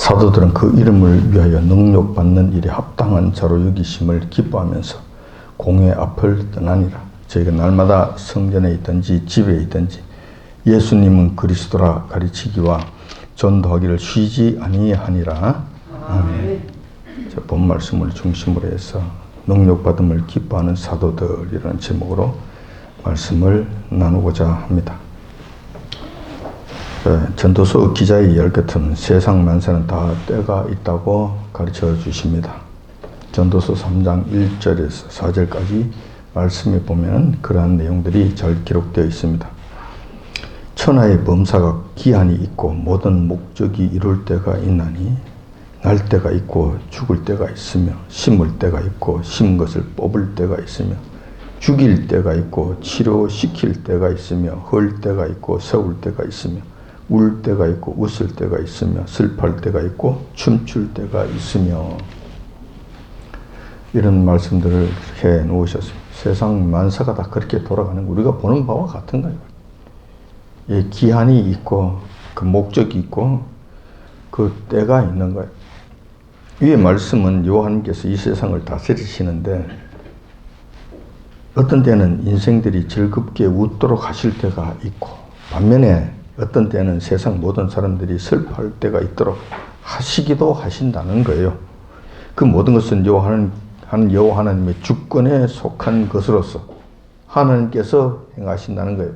사도들은 그 이름을 위하여 능력받는 일에 합당한 자로 여기심을 기뻐하면서 공회 앞을 떠나니라. 저희가 날마다 성전에 있든지 집에 있든지 예수님은 그리스도라 가르치기와 전도하기를 쉬지 아니하니라. 아멘. 본 말씀을 중심으로 해서 능력받음을 기뻐하는 사도들이라는 제목으로 말씀을 나누고자 합니다. 전도서 기자의 이야기 같은 세상 만사는 다 때가 있다고 가르쳐 주십니다. 전도서 3장 1절에서 4절까지 말씀에 보면 그러한 내용들이 잘 기록되어 있습니다. 천하의 범사가 기한이 있고 모든 목적이 이룰 때가 있나니 날 때가 있고 죽을 때가 있으며 심을 때가 있고 심은 것을 뽑을 때가 있으며 죽일 때가 있고 치료시킬 때가 있으며 헐 때가 있고 세울 때가 있으며 울 때가 있고 웃을 때가 있으며 슬퍼할 때가 있고 춤출 때가 있으며 이런 말씀들을 해 놓으셨습니다. 세상 만사가 다 그렇게 돌아가는 거 우리가 보는 바와 같은 거예요. 예, 기한이 있고 그 목적이 있고 그 때가 있는 거예요. 위의 말씀은 요한께서 이 세상을 다스리시는데 어떤 때는 인생들이 즐겁게 웃도록 하실 때가 있고 반면에 어떤 때는 세상 모든 사람들이 슬퍼할 때가 있도록 하시기도 하신다는 거예요. 그 모든 것은 여호와 하나님의 주권에 속한 것으로서 하나님께서 행하신다는 거예요.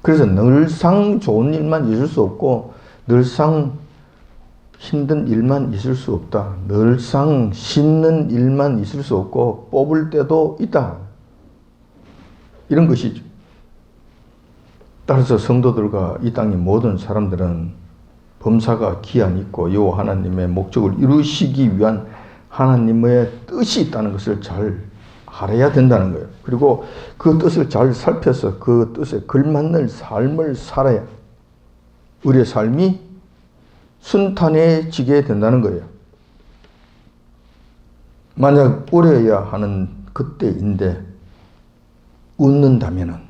그래서 늘상 좋은 일만 있을 수 없고 늘상 힘든 일만 있을 수 없다. 늘상 씻는 일만 있을 수 없고 뽑을 때도 있다. 이런 것이죠. 따라서 성도들과 이 땅의 모든 사람들은 범사가 기한이 있고 여호와 하나님의 목적을 이루시기 위한 하나님의 뜻이 있다는 것을 잘 알아야 된다는 거예요. 그리고 그 뜻을 잘 살펴서 그 뜻에 걸맞는 삶을 살아야 우리의 삶이 순탄해지게 된다는 거예요. 만약 울어야 하는 그때인데 웃는다면은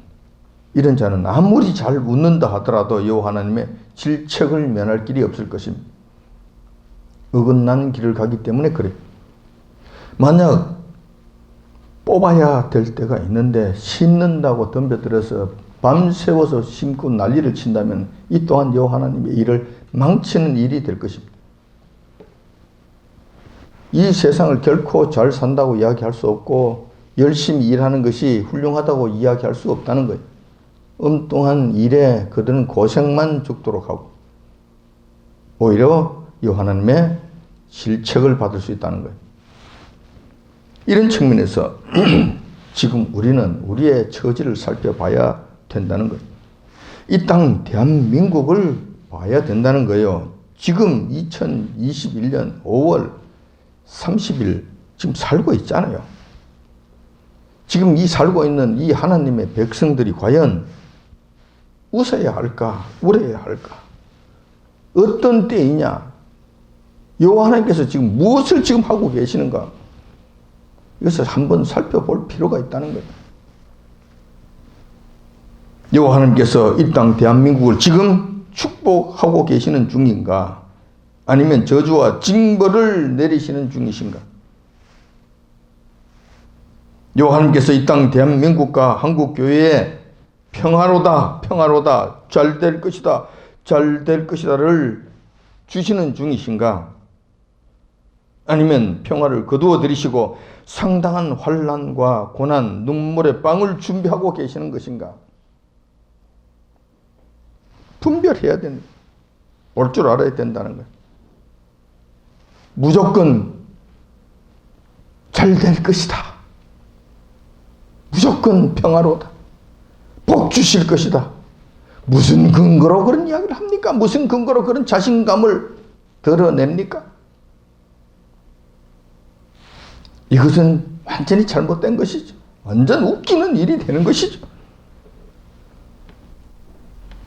이런 자는 아무리 잘 웃는다 하더라도 여호와 하나님의 질책을 면할 길이 없을 것입니다. 어긋난 길을 가기 때문에 그래요. 만약 뽑아야 될 때가 있는데 심는다고 덤벼들어서 밤새워서 심고 난리를 친다면 이 또한 여호와 하나님의 일을 망치는 일이 될 것입니다. 이 세상을 결코 잘 산다고 이야기할 수 없고 열심히 일하는 것이 훌륭하다고 이야기할 수 없다는 거예요. 엉뚱한 일에 그들은 고생만 죽도록 하고 오히려 여호와 하나님의 질책을 받을 수 있다는 거예요. 이런 측면에서 지금 우리는 우리의 처지를 살펴봐야 된다는 거예요. 이 땅 대한민국을 봐야 된다는 거예요. 지금 2021년 5월 30일 지금 살고 있잖아요. 지금 이 살고 있는 이 하나님의 백성들이 과연 웃어야 할까? 울어야 할까? 어떤 때이냐? 여호와 하나님께서 지금 무엇을 지금 하고 계시는가? 이것을 한번 살펴볼 필요가 있다는 거예요. 여호와 하나님께서 이 땅 대한민국을 지금 축복하고 계시는 중인가? 아니면 저주와 징벌을 내리시는 중이신가? 여호와 하나님께서 이 땅 대한민국과 한국교회에 평화로다, 평화로다, 잘 될 것이다, 잘 될 것이다를 주시는 중이신가? 아니면 평화를 거두어 들이시고 상당한 환난과 고난, 눈물의 빵을 준비하고 계시는 것인가? 분별해야 된다. 볼 줄 알아야 된다는 거예요. 무조건 잘 될 것이다. 무조건 평화로다. 복 주실 것이다. 무슨 근거로 그런 이야기를 합니까? 무슨 근거로 그런 자신감을 드러냅니까? 이것은 완전히 잘못된 것이죠. 완전 웃기는 일이 되는 것이죠.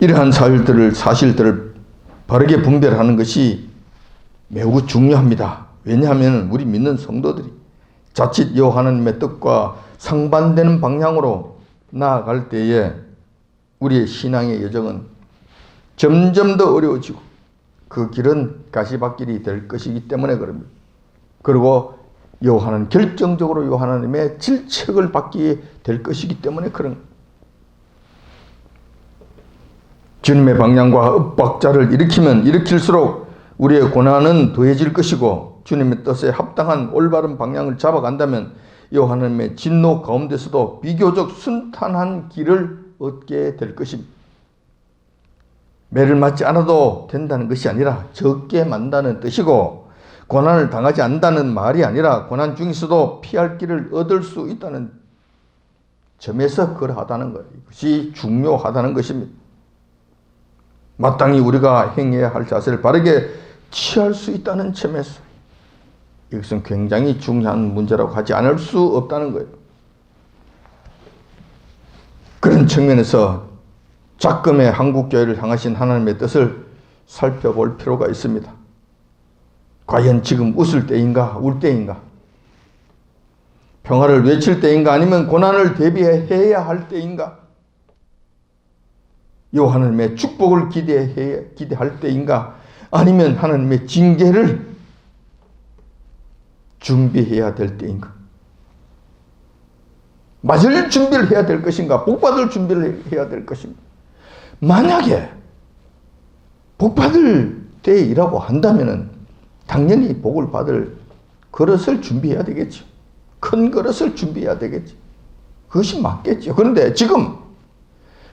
이러한 사실들을 바르게 분별하는 것이 매우 중요합니다. 왜냐하면 우리 믿는 성도들이 자칫 여호와 하나님의 뜻과 상반되는 방향으로 나아갈 때에 우리의 신앙의 여정은 점점 더 어려워지고 그 길은 가시밭길이 될 것이기 때문에 그럽니다. 그리고 요한은 결정적으로 요 하나님의 질책을 받게 될 것이기 때문에 그런 주님의 방향과 엇박자를 일으킬수록 우리의 고난은 더해질 것이고 주님의 뜻에 합당한 올바른 방향을 잡아간다면 요 하나님의 진노 가운데서도 비교적 순탄한 길을 얻게 될 것입니다. 매를 맞지 않아도 된다는 것이 아니라 적게 만다는 뜻이고 고난을 당하지 않는다는 말이 아니라 고난 중에서도 피할 길을 얻을 수 있다는 점에서 그러하다는 거예요. 이것이 중요하다는 것입니다. 마땅히 우리가 행해야 할 자세를 바르게 취할 수 있다는 점에서 이것은 굉장히 중요한 문제라고 하지 않을 수 없다는 거예요. 그런 측면에서 작금의 한국교회를 향하신 하나님의 뜻을 살펴볼 필요가 있습니다. 과연 지금 웃을 때인가 울 때인가? 평화를 외칠 때인가 아니면 고난을 대비해야 할 때인가? 요 하나님의 축복을 기대할 때인가? 아니면 하나님의 징계를 준비해야 될 때인가? 맞을 준비를 해야 될 것인가? 복받을 준비를 해야 될 것인가? 만약에 복받을 때이라고 한다면 당연히 복을 받을 그릇을 준비해야 되겠죠. 큰 그릇을 준비해야 되겠죠. 그것이 맞겠죠. 그런데 지금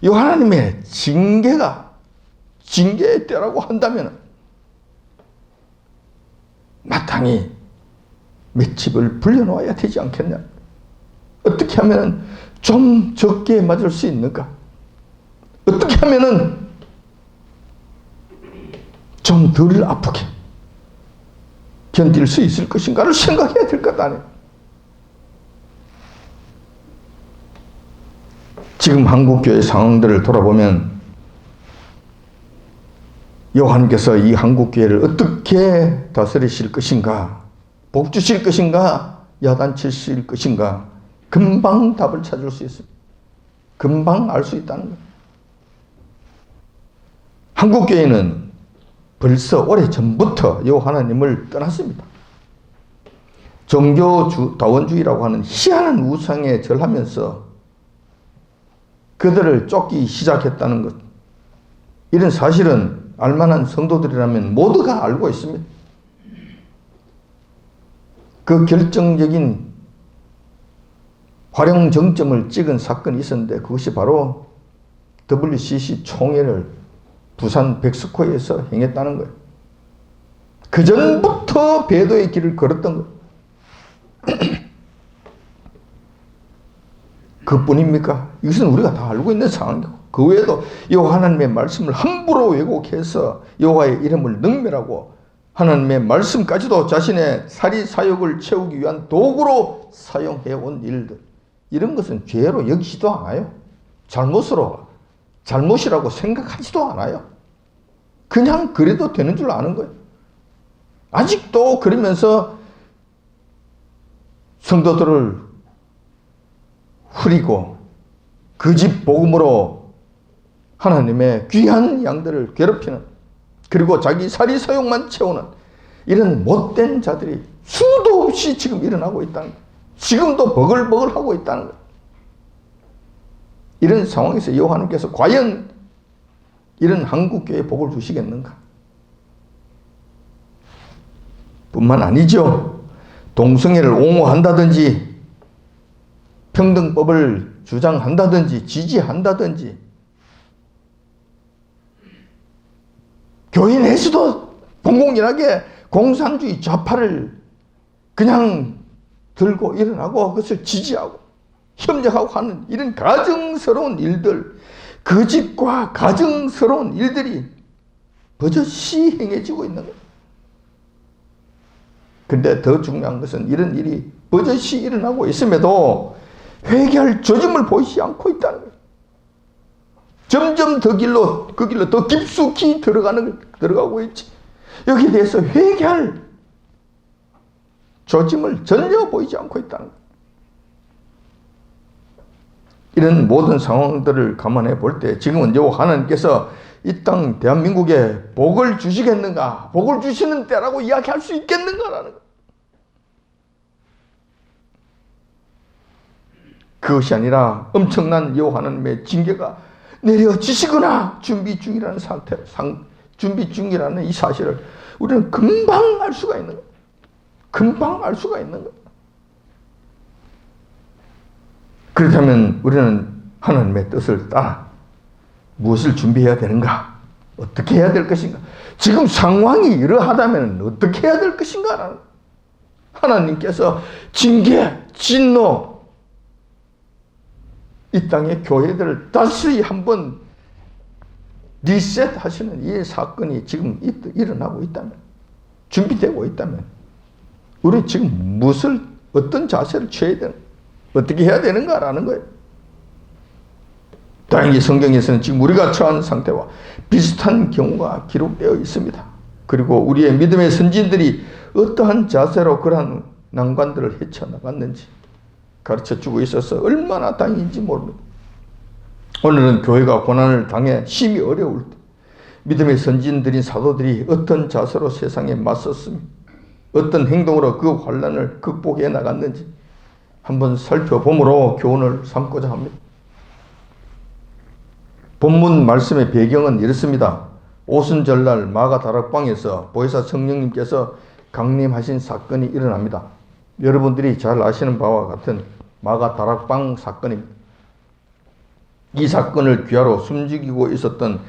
이 하나님의 징계가 징계의 때라고 한다면 마땅히 맷집을 불려놓아야 되지 않겠냐. 어떻게 하면 좀 적게 맞을 수 있는가? 어떻게 하면 좀 덜 아프게 견딜 수 있을 것인가를 생각해야 될 것 아니에요. 지금 한국교회 상황들을 돌아보면 요한께서 이 한국교회를 어떻게 다스리실 것인가, 복 주실 것인가, 야단치실 것인가 금방 답을 찾을 수 있습니다. 금방 알 수 있다는 거예요. 한국교회는 벌써 오래전부터 요 하나님을 떠났습니다. 종교다원주의라고 하는 희한한 우상에 절하면서 그들을 쫓기 시작했다는 것. 이런 사실은 알만한 성도들이라면 모두가 알고 있습니다. 그 결정적인 활용 정점을 찍은 사건이 있었는데 그것이 바로 WCC 총회를 부산 백스코에서 행했다는 거예요. 그 전부터 배도의 길을 걸었던 거예요. 그뿐입니까? 이것은 우리가 다 알고 있는 상황이고 그 외에도 여호와 하나님의 말씀을 함부로 왜곡해서 여호와의 이름을 능멸하고 하나님의 말씀까지도 자신의 사리사욕을 채우기 위한 도구로 사용해온 일들, 이런 것은 죄로 여기지도 않아요. 잘못이라고 생각하지도 않아요. 그냥 그래도 되는 줄 아는 거예요. 아직도 그러면서 성도들을 후리고 거짓 복음으로 하나님의 귀한 양들을 괴롭히는, 그리고 자기 사리사욕만 채우는 이런 못된 자들이 수도 없이 지금 일어나고 있다는 거예요. 지금도 버글버글 하고 있다는 거예요. 이런 상황에서 여호와 하나님께서 과연 이런 한국교회에 복을 주시겠는가? 뿐만 아니죠. 동성애를 옹호한다든지 평등법을 주장한다든지 지지한다든지 교회 내에서도 공공연하게 공산주의 좌파를 그냥 들고 일어나고 그것을 지지하고 협력하고 하는 이런 가증스러운 일들, 거짓과 가증스러운 일들이 버젓이 행해지고 있는 거예요. 근데 더 중요한 것은 이런 일이 버젓이 일어나고 있음에도 회개할 조짐을 보이지 않고 있다는 거예요. 점점 그 길로 더 깊숙이 들어가고 있지. 여기에 대해서 회개할 조짐을 전혀 보이지 않고 있다는 거예요. 이런 모든 상황들을 감안해 볼 때 지금은 여호와 하나님께서 이 땅 대한민국에 복을 주시겠는가? 복을 주시는 때라고 이야기할 수 있겠는가라는 것. 그것이 아니라 엄청난 여호와 하나님의 징계가 내려지시거나 준비 중이라는 상태, 준비 중이라는 이 사실을 우리는 금방 알 수가 있는 거예요. 금방 알 수가 있는 거예요. 그렇다면 우리는 하나님의 뜻을 따라 무엇을 준비해야 되는가? 어떻게 해야 될 것인가? 지금 상황이 이러하다면 어떻게 해야 될 것인가? 하나님께서 징계, 진노, 이 땅의 교회들을 다시 한번 리셋하시는 이 사건이 지금 일어나고 있다면, 준비되고 있다면, 우리 지금 어떤 자세를 취해야 되는, 어떻게 해야 되는가라는 거예요. 다행히 성경에서는 지금 우리가 처한 상태와 비슷한 경우가 기록되어 있습니다. 그리고 우리의 믿음의 선진들이 어떠한 자세로 그러한 난관들을 헤쳐나갔는지 가르쳐주고 있어서 얼마나 다행인지 모릅니다. 오늘은 교회가 고난을 당해 심히 어려울 때 믿음의 선진들인 사도들이 어떤 자세로 세상에 맞섰으며 어떤 행동으로 그 환난을 극복해 나갔는지 한번 살펴보므로 교훈을 삼고자 합니다. 본문 말씀의 배경은 이렇습니다. 오순절날 마가다락방에서 보혜사 성령님께서 강림하신 사건이 일어납니다. 여러분들이 잘 아시는 바와 같은 마가다락방 사건입니다. 이 사건을 귀하로 숨기고 있었던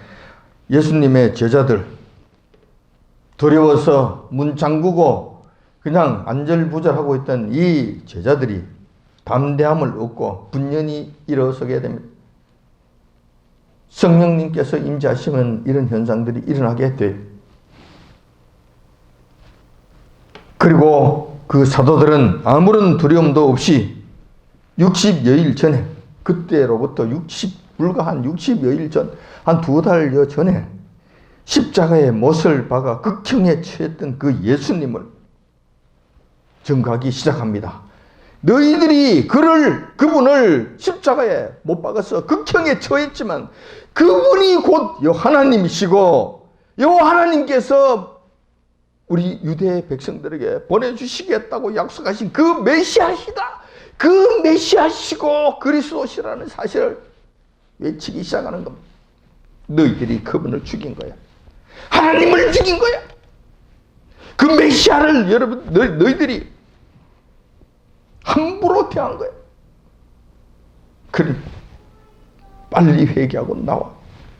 예수님의 제자들, 두려워서 문 잠그고 그냥 안절부절하고 있던 이 제자들이 담대함을 얻고 분연히 일어서게 됩니다. 성령님께서 임재하시면 이런 현상들이 일어나게 돼요. 그리고 그 사도들은 아무런 두려움도 없이 60여일 전에, 그때로부터 불과 한 60여일 전, 한 2달여 전에 십자가의 못을 박아 극형에 처했던 그 예수님을 증거하기 시작합니다. 너희들이 그분을 십자가에 못 박아서 극형에 처했지만 그분이 곧 하나님이시고 여호와 하나님께서 우리 유대 백성들에게 보내주시겠다고 약속하신 그 메시아시다. 그 메시아시고 그리스도시라는 사실을 외치기 시작하는 겁니다. 너희들이 그분을 죽인 거야. 하나님을 죽인 거야. 그 메시아를 너희들이 함부로 대한 거야. 그래, 빨리 회개하고 나와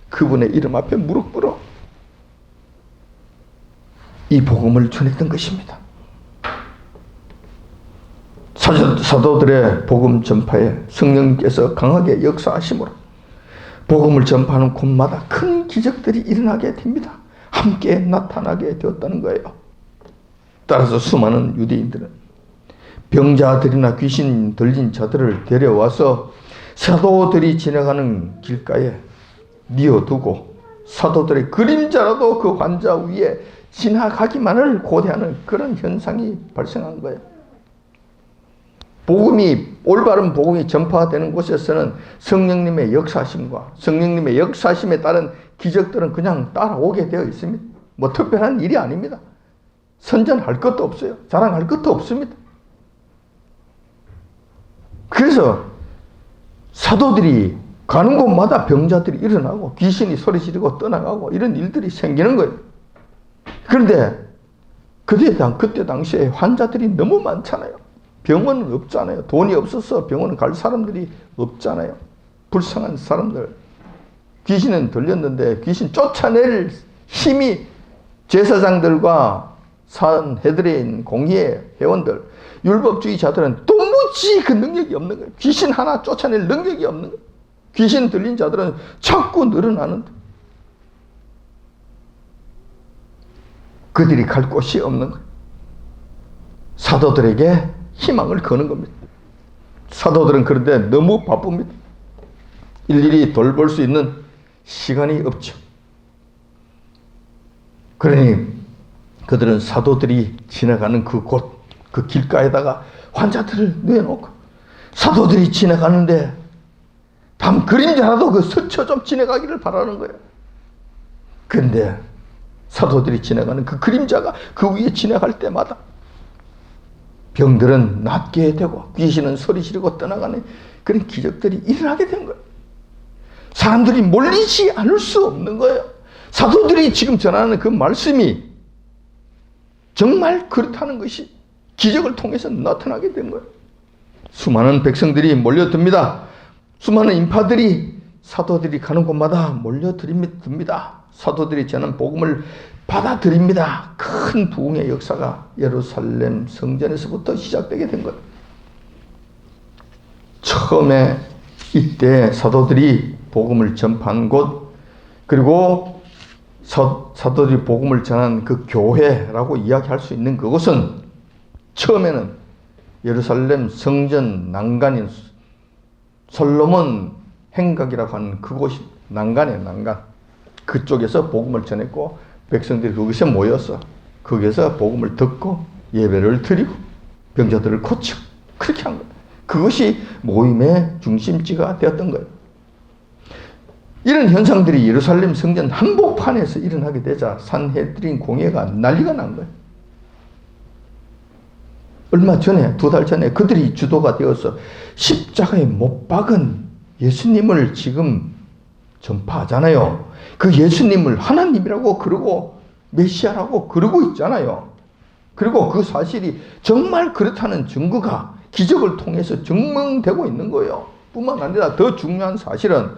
그분의 이름 앞에 무릎 꿇어 이 복음을 전했던 것입니다. 사도들의 복음 전파에 성령님께서 강하게 역사하심으로 복음을 전파하는 곳마다 큰 기적들이 일어나게 됩니다. 함께 나타나게 되었다는 거예요. 따라서 수많은 유대인들은 병자들이나 귀신 들린 자들을 데려와서 사도들이 지나가는 길가에 뉘어두고 사도들의 그림자라도 그 환자 위에 지나가기만을 고대하는 그런 현상이 발생한 거예요. 올바른 복음이 전파되는 곳에서는 성령님의 역사심과 성령님의 역사심에 따른 기적들은 그냥 따라오게 되어 있습니다. 뭐 특별한 일이 아닙니다. 선전할 것도 없어요. 자랑할 것도 없습니다. 그래서 사도들이 가는 곳마다 병자들이 일어나고 귀신이 소리 지르고 떠나가고 이런 일들이 생기는 거예요. 그런데 그때 당시에 환자들이 너무 많잖아요. 병원은 없잖아요. 돈이 없어서 병원은 갈 사람들이 없잖아요. 불쌍한 사람들. 귀신은 들렸는데 귀신 쫓아낼 힘이 제사장들과 산헤드린 공의회 회원들, 율법주의자들은 도무지 그 능력이 없는 거예요. 귀신 하나 쫓아낼 능력이 없는 거예요. 귀신 들린 자들은 자꾸 늘어나는데 그들이 갈 곳이 없는 거예요. 사도들에게 희망을 거는 겁니다. 사도들은 그런데 너무 바쁩니다. 일일이 돌볼 수 있는 시간이 없죠. 그러니 그들은 사도들이 지나가는 그 곳, 그 길가에다가 환자들을 내놓고 사도들이 지나가는데 밤 그림자라도 그 스쳐 좀 지나가기를 바라는 거예요. 근데 사도들이 지나가는 그 그림자가 그 위에 지나갈 때마다 병들은 낫게 되고 귀신은 소리 지르고 떠나가는 그런 기적들이 일어나게 된 거예요. 사람들이 몰리지 않을 수 없는 거예요. 사도들이 지금 전하는 그 말씀이 정말 그렇다는 것이 기적을 통해서 나타나게 된 거예요. 수많은 백성들이 몰려듭니다. 수많은 인파들이 사도들이 가는 곳마다 몰려듭니다. 사도들이 전한 복음을 받아들입니다. 큰 부흥의 역사가 예루살렘 성전에서부터 시작되게 된 거예요. 처음에 이때 사도들이 복음을 전파한 곳, 그리고 사도들이 복음을 전한 그 교회라고 이야기할 수 있는 그곳은 처음에는 예루살렘 성전 난간인 솔로몬 행각이라고 하는 그곳이 난간이에요. 난간. 그쪽에서 복음을 전했고 백성들이 거기서 모여서 거기서 복음을 듣고 예배를 드리고 병자들을 고치고 그렇게 한 거예요. 그것이 모임의 중심지가 되었던 거예요. 이런 현상들이 예루살렘 성전 한복판에서 일어나게 되자 산헤드린 공회가 난리가 난 거예요. 얼마 전에, 2달 전에 그들이 주도가 되어서 십자가에 못 박은 예수님을 지금 전파하잖아요. 그 예수님을 하나님이라고 그러고 메시아라고 그러고 있잖아요. 그리고 그 사실이 정말 그렇다는 증거가 기적을 통해서 증명되고 있는 거예요. 뿐만 아니라 더 중요한 사실은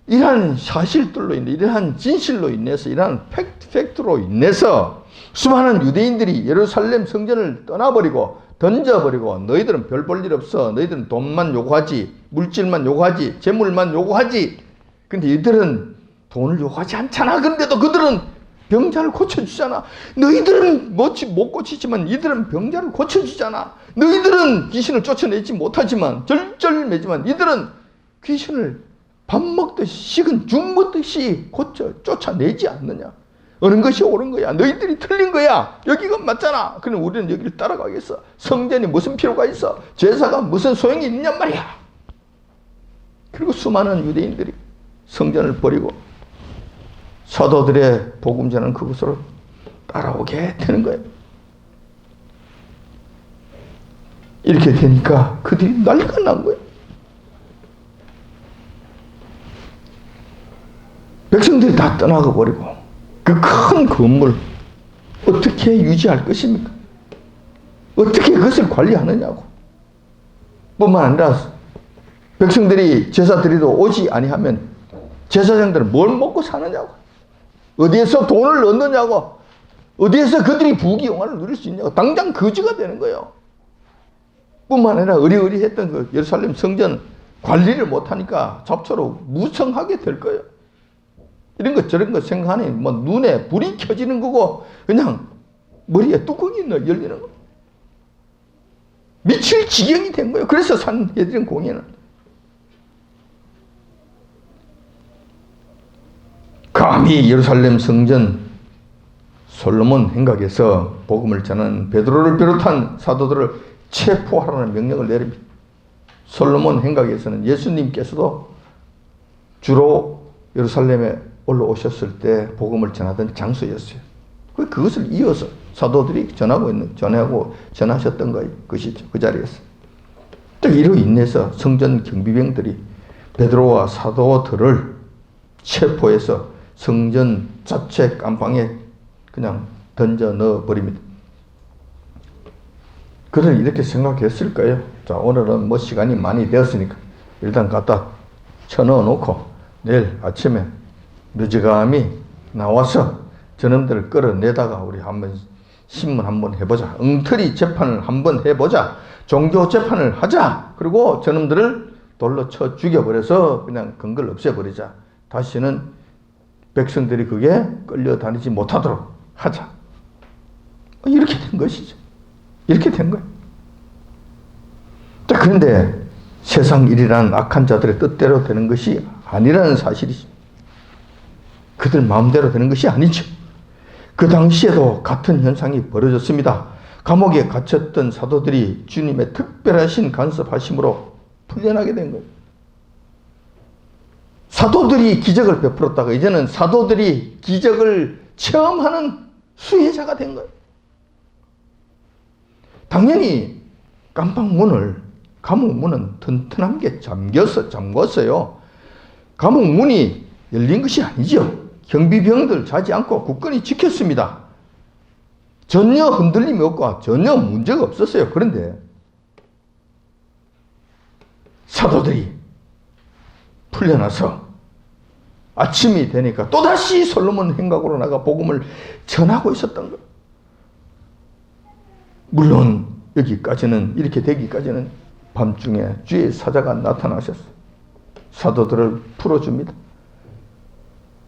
이러한 사실들로 인해, 이러한 진실로 인해서, 이러한 팩트로 인해서 수많은 유대인들이 예루살렘 성전을 떠나버리고 던져버리고 너희들은 별 볼 일 없어. 너희들은 돈만 요구하지. 물질만 요구하지. 재물만 요구하지. 근데 이들은 돈을 요구하지 않잖아. 그런데도 그들은 병자를 고쳐주잖아. 너희들은 못 고치지만 이들은 병자를 고쳐주잖아. 너희들은 귀신을 쫓아내지 못하지만 절절매지만 이들은 귀신을 밥 먹듯이 식은 죽 먹듯이 쫓아내지 않느냐. 어느 것이 옳은 거야. 너희들이 틀린 거야. 여기가 맞잖아. 그럼 우리는 여기를 따라가겠어. 성전이 무슨 필요가 있어. 제사가 무슨 소용이 있냔 말이야. 그리고 수많은 유대인들이 성전을 버리고 사도들의 복음 전하는 그곳으로 따라오게 되는 거예요. 이렇게 되니까 그들이 난리가 난 거예요. 백성들이 다 떠나가 버리고 그 큰 건물 어떻게 유지할 것입니까? 어떻게 그것을 관리하느냐고. 뿐만 아니라 백성들이 제사 드리러 오지 아니하면 제사장들은 뭘 먹고 사느냐고. 어디에서 돈을 얻느냐고. 어디에서 그들이 부귀영화를 누릴 수 있냐고. 당장 거지가 되는 거예요. 뿐만 아니라 의리의리했던 그 예루살렘 성전 관리를 못하니까 잡초로 무성하게 될 거예요. 이런 것 저런 것 생각하니 뭐 눈에 불이 켜지는 거고 그냥 머리에 뚜껑이 열리는 거. 미칠 지경이 된 거예요. 그래서 산헤드린 공회는 감히 예루살렘 성전 솔로몬 행각에서 복음을 전하는 베드로를 비롯한 사도들을 체포하라는 명령을 내립니다. 솔로몬 행각에서는 예수님께서도 주로 예루살렘에 올라오셨을 때 복음을 전하던 장소였어요. 그것을 이어서 사도들이 전하셨던 것이죠. 그 자리에서. 이로 인해서 성전 경비병들이 베드로와 사도들을 체포해서 성전 자체 깜방에 그냥 던져 넣어 버립니다. 그들 이렇게 생각했을 거예요. 자, 오늘은 뭐 시간이 많이 되었으니까 일단 갖다 쳐넣어 놓고 내일 아침에 늦어감이 나와서 저놈들을 끌어내다가 우리 한번 신문 한번 해보자. 엉터리 재판을 한번 해보자. 종교 재판을 하자. 그리고 저놈들을 돌로 쳐 죽여버려서 그냥 근거를 없애버리자. 다시는 백성들이 그게 끌려다니지 못하도록 하자. 이렇게 된 것이죠. 이렇게 된 거예요. 그런데 세상 일이란 악한 자들의 뜻대로 되는 것이 아니라는 사실이죠. 그들 마음대로 되는 것이 아니죠. 그 당시에도 같은 현상이 벌어졌습니다. 감옥에 갇혔던 사도들이 주님의 특별하신 간섭하심으로 풀려나게 된 거예요. 사도들이 기적을 베풀었다가 이제는 사도들이 기적을 체험하는 수혜자가 된 거예요. 당연히 감옥 문은 튼튼한 게 잠궜어요. 감옥 문이 열린 것이 아니죠. 경비병들 자지 않고 굳건히 지켰습니다. 전혀 흔들림이 없고 전혀 문제가 없었어요. 그런데 사도들이 풀려나서 아침이 되니까 또다시 솔로몬 행각으로 나가 복음을 전하고 있었던 거예요. 물론 여기까지는, 이렇게 되기까지는 밤중에 주의 사자가 나타나셨어요. 사도들을 풀어줍니다.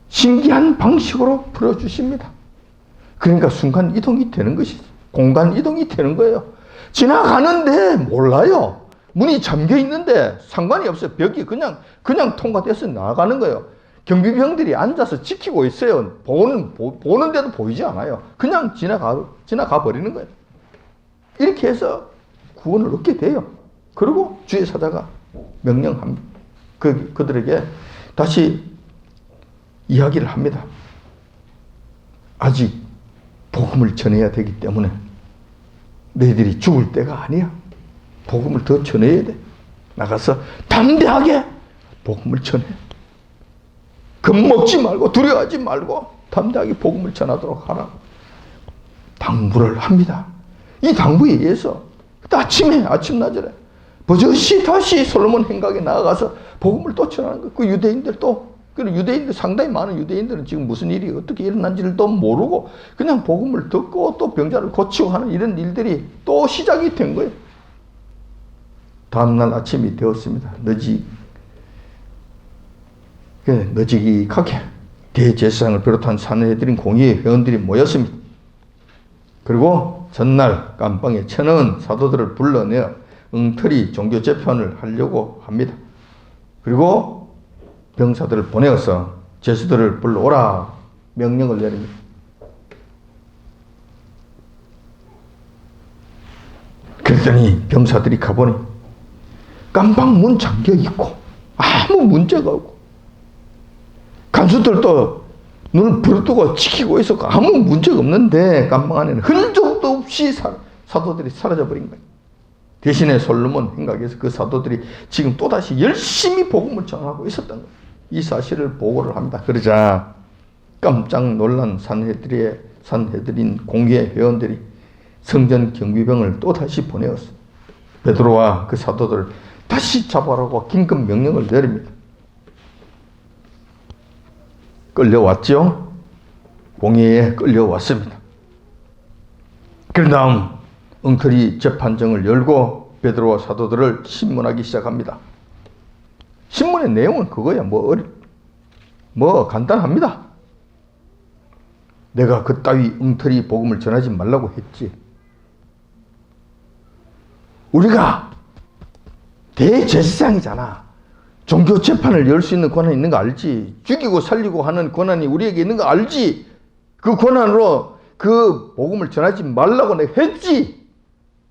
신기한 방식으로 풀어주십니다. 그러니까 순간 이동이 되는 것이죠. 공간 이동이 되는 거예요. 지나가는데 몰라요. 문이 잠겨 있는데 상관이 없어요. 벽이 그냥 통과돼서 나가는 거예요. 경비병들이 앉아서 지키고 있어요. 보는데도 보이지 않아요. 그냥 지나가 버리는 거예요. 이렇게 해서 구원을 얻게 돼요. 그리고 주의 사자가 명령합니다. 그들에게 다시 이야기를 합니다. 아직 복음을 전해야 되기 때문에 너희들이 죽을 때가 아니야. 복음을 더 전해야 돼. 나가서 담대하게 복음을 전해. 겁먹지 말고 두려워하지 말고 담대하게 복음을 전하도록 하라. 당부를 합니다. 이 당부에 의해서 아침나절에 버젓이 다시 솔로몬 행각에 나아가서 복음을 또 전하는 거예요. 그 유대인들 상당히 많은 유대인들은 지금 무슨 일이 어떻게 일어난지를 또 모르고 그냥 복음을 듣고 또 병자를 고치고 하는 이런 일들이 또 시작이 된 거예요. 다음날 아침이 되었습니다. 너지기하게 대제사장을 비롯한 산헤드린 공의회 회원들이 모였습니다. 그리고 전날 깜방에 쳐넣은 사도들을 불러내어 엉터리 종교 재판을 하려고 합니다. 그리고 병사들을 보내어서 제수들을 불러오라 명령을 내립니다. 그랬더니 병사들이 가보니 깜방 문 잠겨 있고 아무 문제가 없고 간수들도 눈을 부릅뜨고 지키고 있었고 아무 문제가 없는데 깜방 안에는 흔적도 없이 사도들이 사라져버린 거예요. 대신에 솔로몬 행각에서 그 사도들이 지금 또다시 열심히 복음을 전하고 있었던 거예요. 이 사실을 보고를 합니다. 그러자 깜짝 놀란 산헤드린 공의회 회원들이 성전 경비병을 또다시 보내었어요. 베드로와 그 사도들을 다시 잡아라고 긴급 명령을 내립니다. 끌려왔죠? 공회에 끌려왔습니다. 그 다음 엉터리 재판정을 열고 베드로와 사도들을 신문하기 시작합니다. 신문의 내용은 그거야. 뭐 간단합니다. 내가 그따위 엉터리 복음을 전하지 말라고 했지. 우리가 대제사장이잖아. 종교 재판을 열 수 있는 권한이 있는 거 알지? 죽이고 살리고 하는 권한이 우리에게 있는 거 알지? 그 권한으로 그 복음을 전하지 말라고 내가 했지.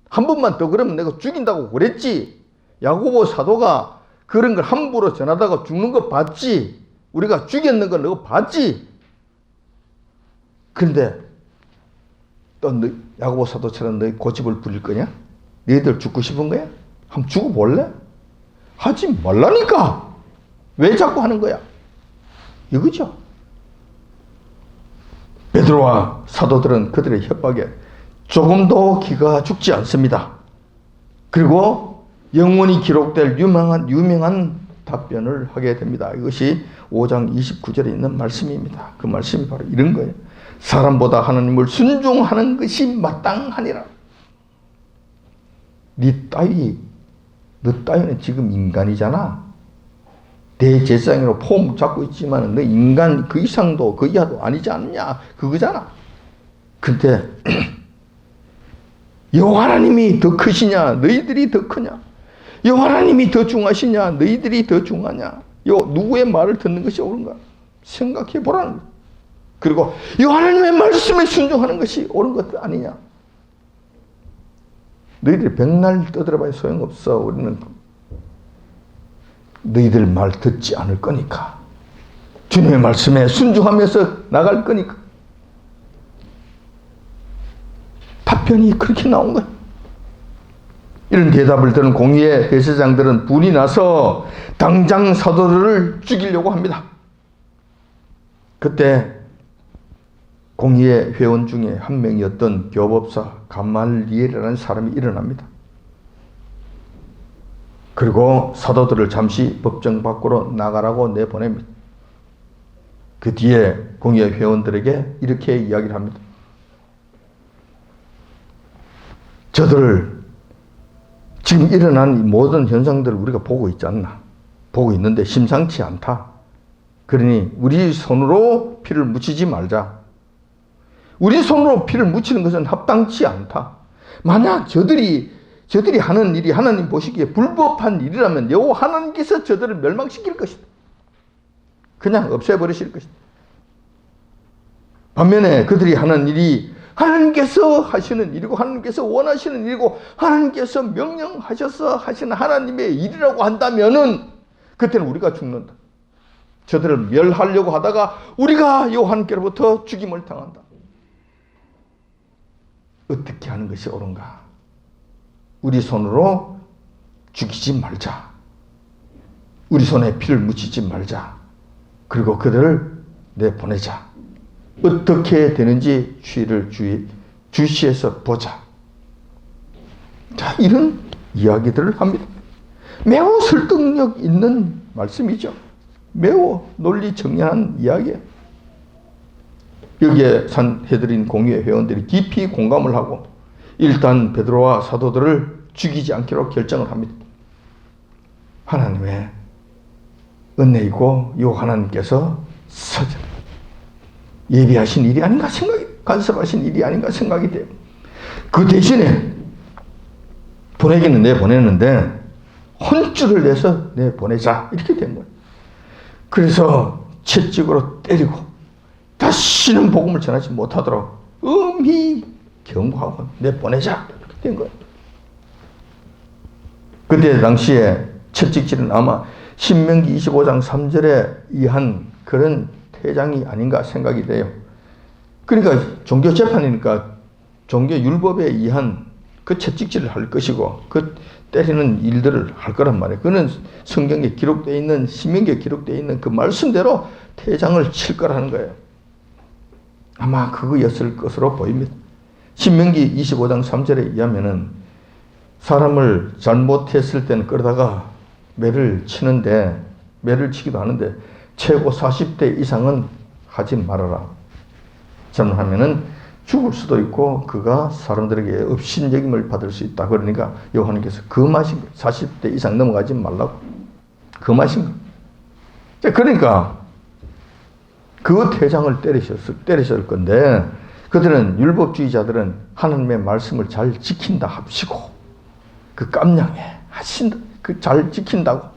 한 번만 더 그러면 내가 죽인다고 그랬지. 야고보 사도가 그런 걸 함부로 전하다가 죽는 거 봤지. 우리가 죽였는 걸 너가 봤지. 그런데 또 야고보 사도처럼 너희 고집을 부릴 거냐? 너희들 죽고 싶은 거야? 한번 죽어볼래? 하지 말라니까. 왜 자꾸 하는 거야? 이거죠. 베드로와 사도들은 그들의 협박에 조금도 기가 죽지 않습니다. 그리고 영원히 기록될 유명한 답변을 하게 됩니다. 이것이 5장 29절에 있는 말씀입니다. 그 말씀이 바로 이런 거예요. 사람보다 하나님을 순종하는 것이 마땅하니라. 너 따위는 지금 인간이잖아. 대제사장으로 폼 잡고 있지만 너 인간 그 이상도 그 이하도 아니지 않느냐. 그거잖아. 근데 여호와 하나님이 더 크시냐? 너희들이 더 크냐? 여호와 하나님이 더 중하시냐? 너희들이 더 중하냐? 누구의 말을 듣는 것이 옳은가? 생각해 보라는 거야. 그리고 여호와 하나님의 말씀에 순종하는 것이 옳은 것 아니냐? 너희들이 백날 떠들어봐야 소용없어. 우리는 너희들 말 듣지 않을 거니까. 주님의 말씀에 순종하면서 나갈 거니까. 답변이 그렇게 나온 거예요. 이런 대답을 들은 공의회 대제사장들은 분이 나서 당장 사도들을 죽이려고 합니다. 그때 공의회 회원 중에 한 명이었던 교법사 감말리엘이라는 사람이 일어납니다. 그리고 사도들을 잠시 법정 밖으로 나가라고 내보냅니다. 그 뒤에 공의회 회원들에게 이렇게 이야기를 합니다. 저들을 지금 일어난 모든 현상들을 우리가 보고 있지 않나? 보고 있는데 심상치 않다. 그러니 우리 손으로 피를 묻히지 말자. 우리 손으로 피를 묻히는 것은 합당치 않다. 만약 저들이 하는 일이 하나님 보시기에 불법한 일이라면 여호와 하나님께서 저들을 멸망시킬 것이다. 그냥 없애버리실 것이다. 반면에 그들이 하는 일이 하나님께서 하시는 일이고 하나님께서 원하시는 일이고 하나님께서 명령하셔서 하시는 하나님의 일이라고 한다면은 그때는 우리가 죽는다. 저들을 멸하려고 하다가 우리가 여호와께로부터 죽임을 당한다. 어떻게 하는 것이 옳은가? 우리 손으로 죽이지 말자. 우리 손에 피를 묻히지 말자. 그리고 그들을 내보내자. 어떻게 되는지 추이를 주시해서 보자. 자, 이런 이야기들을 합니다. 매우 설득력 있는 말씀이죠. 매우 논리 정연한 이야기예요. 여기에 산헤드린 공의회 회원들이 깊이 공감을 하고 일단 베드로와 사도들을 죽이지 않기로 결정을 합니다. 하나님의 은혜이고 요 하나님께서 예비하신 일이 아닌가 생각이, 간섭하신 일이 아닌가 생각이 돼요. 그 대신에 보내기는 내보내는데 혼쭐을 내서 내보내자 이렇게 된 거예요. 그래서 채찍으로 때리고 다시는 복음을 전하지 못하도록 엄히 경고하고 내보내자 이렇게 된 거예요. 그때 당시에 채찍질은 아마 신명기 25장 3절에 의한 그런 퇴장이 아닌가 생각이 돼요. 그러니까 종교 재판이니까 종교 율법에 의한 그 채찍질을 할 것이고 그 때리는 일들을 할 거란 말이에요. 그는 성경에 기록되어 있는 신명기에 기록되어 있는 그 말씀대로 퇴장을 칠 거라는 거예요. 아마 그거였을 것으로 보입니다. 신명기 25장 3절에 의하면은 사람을 잘못했을 때는 끌다가 매를 치는데 매를 치기도 하는데 최고 40대 이상은 하지 말아라. 잘못하면은 죽을 수도 있고 그가 사람들에게 업신여김을 받을 수 있다. 그러니까 요한께서 금하신 거예요. 40대 이상 넘어가지 말라고. 금하신 거예요. 그러니까 그 퇴장을 때리셨을 건데 그들은 율법주의자들은 하나님의 말씀을 잘 지킨다 합시고 그 깜냥에 하신다. 그 잘 지킨다고.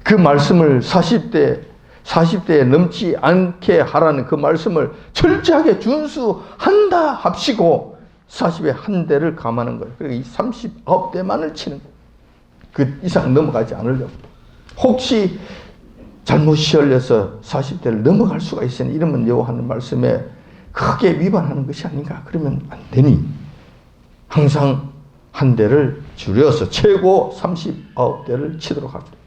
그 말씀을 40대에 넘지 않게 하라는 그 말씀을 철저하게 준수한다 합시고 40에 한 대를 감하는 거예요. 그러니까 이 39대만을 치는 거예요. 그 이상 넘어가지 않으려고. 혹시 잘못이 열려서 40대를 넘어갈 수가 있으니 이러면 여호와는 말씀에 크게 위반하는 것이 아닌가. 그러면 안 되니 항상 한 대를 줄여서 최고 39대를 치도록 합니다.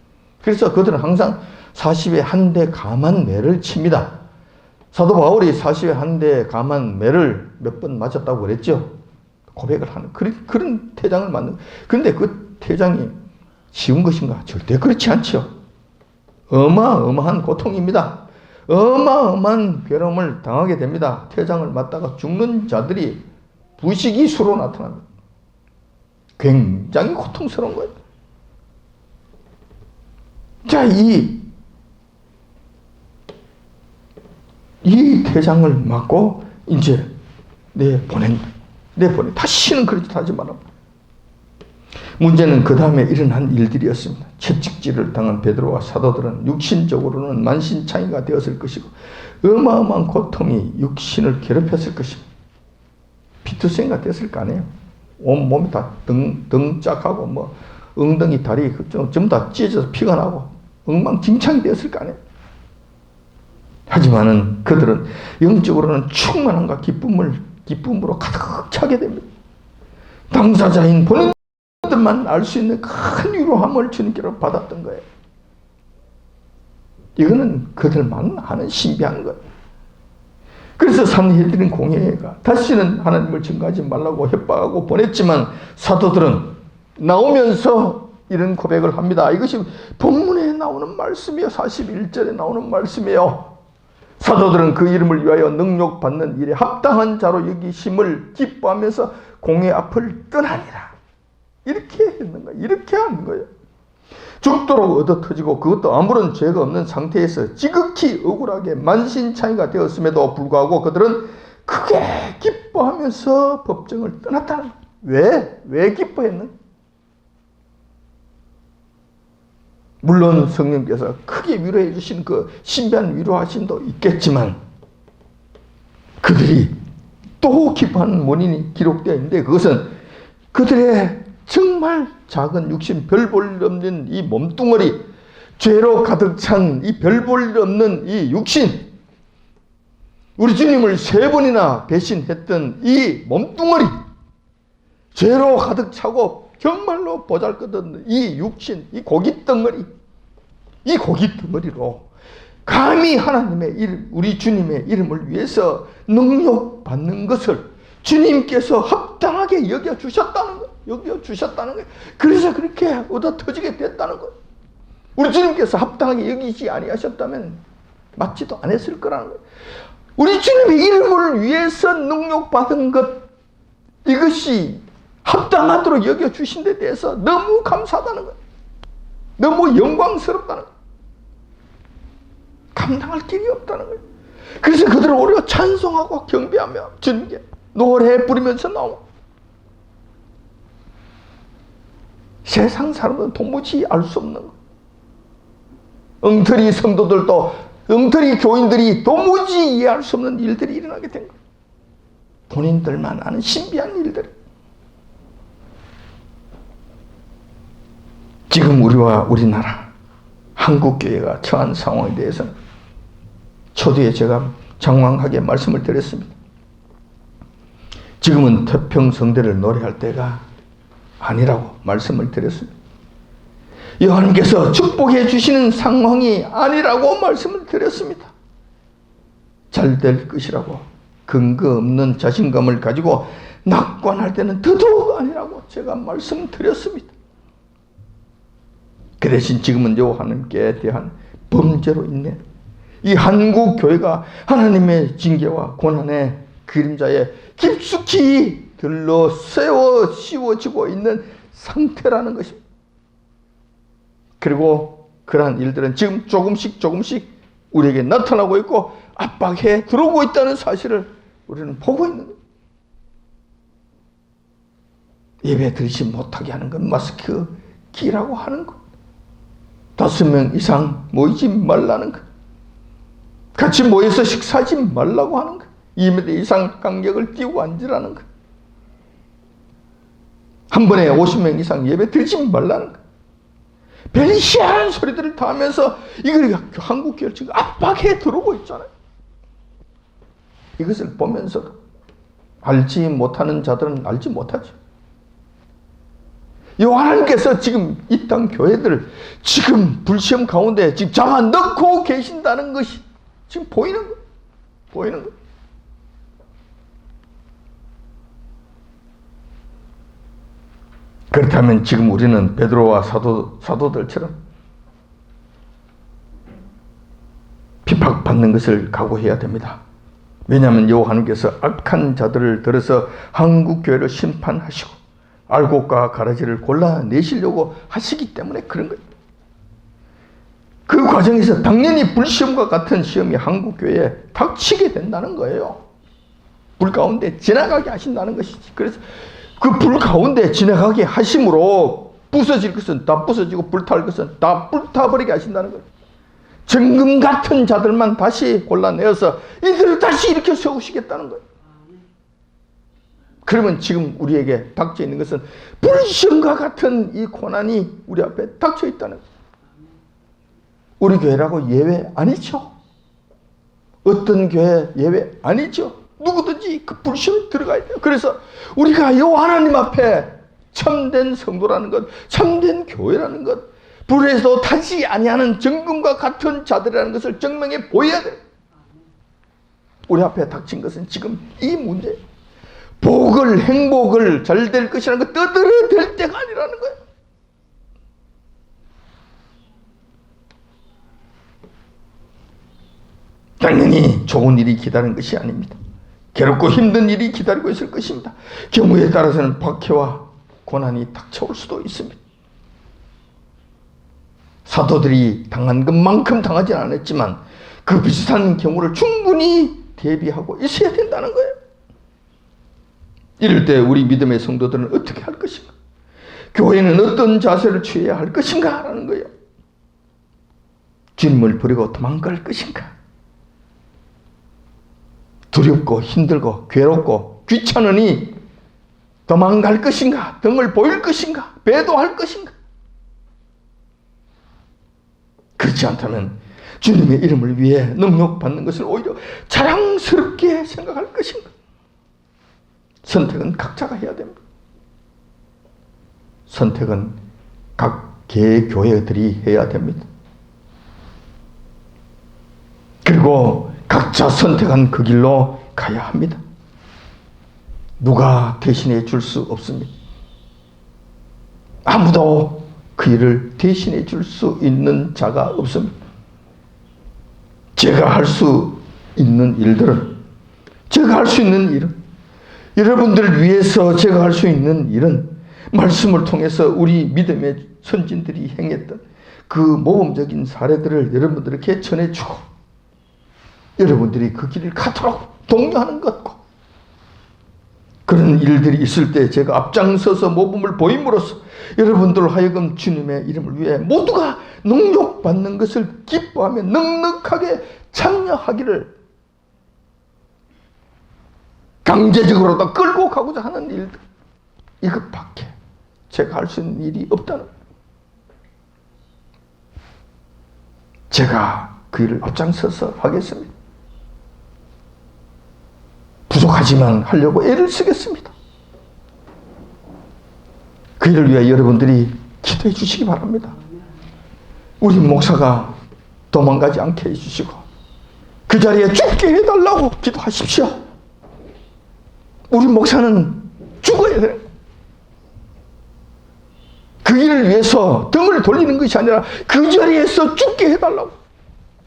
그래서 그들은 항상 40에 한 대 감한 매를 칩니다. 사도 바울이 40에 한 대 감한 매를 몇 번 맞았다고 그랬죠. 고백을 하는 그런 퇴장을 맞는. 그런데 그 퇴장이 쉬운 것인가? 절대 그렇지 않죠. 어마어마한 고통입니다. 어마어마한 괴로움을 당하게 됩니다. 퇴장을 맞다가 죽는 자들이 부식이 수로 나타납니다. 굉장히 고통스러운 거예요. 자, 이 퇴장을 맞고 이제 내보내. 다시는 그렇게 하지 마라. 문제는 그 다음에 일어난 일들이었습니다. 채찍질을 당한 베드로와 사도들은 육신적으로는 만신창이가 되었을 것이고 어마어마한 고통이 육신을 괴롭혔을 것입니다. 피투성이가 됐을 거 아니에요. 온 몸이 다 등짝하고 뭐 엉덩이 다리 전부 다 찢어져서 피가 나고 엉망진창이 되었을 거 아니에요. 하지만은 그들은 영적으로는 충만함과 기쁨으로 가득 차게 됩니다. 당사자인 본인들만 알 수 있는 큰 위로함을 주님께로 받았던 거예요. 이거는 그들만 아는 신비한 거예요. 그래서 산헤드린 공회가 다시는 하나님을 증거하지 말라고 협박하고 보냈지만 사도들은 나오면서 이런 고백을 합니다. 이것이 본문에 나오는 말씀이에요. 41절에 나오는 말씀이에요. 사도들은 그 이름을 위하여 능력받는 일에 합당한 자로 여기심을 기뻐하면서 공회 앞을 떠나니라. 이렇게 했는 거예요. 이렇게 하는 거예요. 죽도록 얻어터지고 그것도 아무런 죄가 없는 상태에서 지극히 억울하게 만신창이가 되었음에도 불구하고 그들은 크게 기뻐하면서 법정을 떠났다. 왜 기뻐했는? 물론 성령께서 크게 위로해 주신 그 신비한 위로하심도 있겠지만 그들이 또 기뻐하는 원인이 기록되어 있는데 그것은 그들의 정말 작은 육신, 별 볼 일 없는 이 몸뚱어리, 죄로 가득 찬 이 별 볼 일 없는 이 육신, 우리 주님을 3번이나 배신했던 이 몸뚱어리, 죄로 가득 차고 정말로 보잘것없는 이 육신, 이 고깃덩어리, 이 고깃덩어리로 감히 하나님의 이름, 우리 주님의 이름을 위해서 능욕받는 것을 주님께서 합당하게 여겨주셨다는 거예요. 여겨주셨다는 거예요. 그래서 그렇게 얻어터지게 됐다는 거예요. 우리 주님께서 합당하게 여기지 아니하셨다면 맞지도 않았을 거라는 거예요. 우리 주님의 이름을 위해서 능욕받은 것, 이것이 합당하도록 여겨주신 데 대해서 너무 감사하다는 거예요. 너무 영광스럽다는 거예요. 감당할 길이 없다는 거예요. 그래서 그들은 오히려 찬송하고 경배하며 주님께 노래 부르면서 나오고, 세상 사람들은 도무지 알 수 없는 거예요. 엉터리 성도들도, 엉터리 교인들이 도무지 이해할 수 없는 일들이 일어나게 된 거예요. 본인들만 아는 신비한 일들. 지금 우리와 우리나라 한국교회가 처한 상황에 대해서는 초두에 제가 장황하게 말씀을 드렸습니다. 지금은 태평성대를 노래할 때가 아니라고 말씀을 드렸습니다. 여호와님께서 축복해 주시는 상황이 아니라고 말씀을 드렸습니다. 잘 될 것이라고 근거 없는 자신감을 가지고 낙관할 때는 더더욱 아니라고 제가 말씀드렸습니다. 그 대신 지금은 여호와님께 대한 범죄로 인해 이 한국 교회가 하나님의 징계와 고난의 그림자에 깊숙이 들러 세워 씌워지고 있는 상태라는 것입니다. 그리고 그러한 일들은 지금 조금씩 우리에게 나타나고 있고 압박해 들어오고 있다는 사실을 우리는 보고 있는 거예요. 예배 드리지 못하게 하는 건 마스크 끼라고 하는 것, 5명 이상 모이지 말라는 것, 같이 모여서 식사하지 말라고 하는 것, 2m 이상 간격을 띄우고 앉으라는 것, 한 번에 50명 이상 예배 드리지 말라는 것, 별 희한한 소리들을 다 하면서 이걸 한국교회를 지금 압박해 들어오고 있잖아요. 이것을 보면서도 알지 못하는 자들은 알지 못하죠. 하나님께서 지금 이 땅 교회들을 지금 불시험 가운데 지금 잡아넣고 계신다는 것이 지금 보이는 거예요. 보이는 거예요. 그렇다면 지금 우리는 베드로와 사도들처럼 핍박받는 것을 각오해야 됩니다. 왜냐하면 여호와님께서 악한 자들을 들어서 한국교회를 심판하시고 알곡과 가라지를 골라내시려고 하시기 때문에 그런 거예요. 그 과정에서 당연히 불시험과 같은 시험이 한국교회에 닥치게 된다는 거예요. 불 가운데 지나가게 하신다는 것이지. 그래서 그 불 가운데 지나가게 하심으로 부서질 것은 다 부서지고 불탈 것은 다 불타버리게 하신다는 거예요. 정금 같은 자들만 다시 골라내어서 이들을 다시 일으켜 세우시겠다는 거예요. 그러면 지금 우리에게 닥쳐 있는 것은 불시험과 같은 이 고난이 우리 앞에 닥쳐 있다는 거예요. 우리 교회라고 예외 아니죠. 어떤 교회 예외 아니죠. 누구든지 그 불신을 들어가야 돼요. 그래서 우리가 이 하나님 앞에 참된 성도라는 것, 참된 교회라는 것, 불에서 타지 아니하는 정금과 같은 자들이라는 것을 증명해 보여야 돼요. 우리 앞에 닥친 것은 지금 이 문제예요. 복을, 행복을 잘 될 것이라는 것 떠들어댈 때가 아니라는 거예요. 당연히 좋은 일이 기다리는 것이 아닙니다. 괴롭고 힘든 일이 기다리고 있을 것입니다. 경우에 따라서는 박해와 고난이 닥쳐올 수도 있습니다. 사도들이 당한 것만큼 당하지 않았지만 그 비슷한 경우를 충분히 대비하고 있어야 된다는 거예요. 이럴 때 우리 믿음의 성도들은 어떻게 할 것인가? 교회는 어떤 자세를 취해야 할 것인가? 라는 거예요. 주님을 버리고 도망갈 것인가? 두렵고 힘들고 괴롭고 귀찮으니 도망갈 것인가? 등을 보일 것인가? 배도할 것인가? 그렇지 않다면 주님의 이름을 위해 능력받는 것을 오히려 자랑스럽게 생각할 것인가? 선택은 각자가 해야 됩니다. 선택은 각 개교회들이 해야 됩니다. 그리고 각자 선택한 그 길로 가야 합니다. 누가 대신해 줄 수 없습니다. 아무도 그 일을 대신해 줄 수 있는 자가 없습니다. 제가 할 수 있는 일들은, 제가 할 수 있는 일은, 여러분들을 위해서 제가 할 수 있는 일은 말씀을 통해서 우리 믿음의 선진들이 행했던 그 모범적인 사례들을 여러분들에게 전해주고 여러분들이 그 길을 가도록 독려하는 것고, 그런 일들이 있을 때 제가 앞장서서 모범을 보임으로써 여러분들 하여금 주님의 이름을 위해 모두가 능력받는 것을 기뻐하며 넉넉하게 참여하기를, 강제적으로도 끌고 가고자 하는 일들, 이것밖에 제가 할 수 있는 일이 없다는 거예요. 제가 그 일을 앞장서서 하겠습니다. 부족하지만 하려고 애를 쓰겠습니다. 그 일을 위해 여러분들이 기도해 주시기 바랍니다. 우리 목사가 도망가지 않게 해주시고 그 자리에 죽게 해달라고 기도하십시오. 우리 목사는 죽어야 돼요. 그 일을 위해서 등을 돌리는 것이 아니라 그 자리에서 죽게 해달라고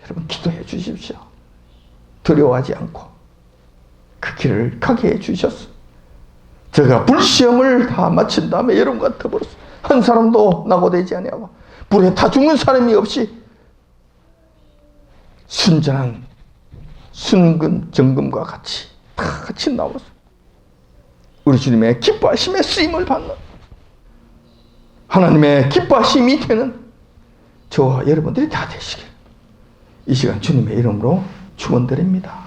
여러분 기도해 주십시오. 두려워하지 않고 그 길을 가게 해 주셨어. 제가 불시험을 다 마친 다음에 여러분과 더불어서 한 사람도 낙오되지 아니하고 불에 타 죽는 사람이 없이 순전한 순근 정금과 같이 다 같이 나와서 우리 주님의 기뻐하심에 쓰임을 받는 하나님의 기뻐하심이 되는 저와 여러분들이 다 되시길 이 시간 주님의 이름으로 축원드립니다.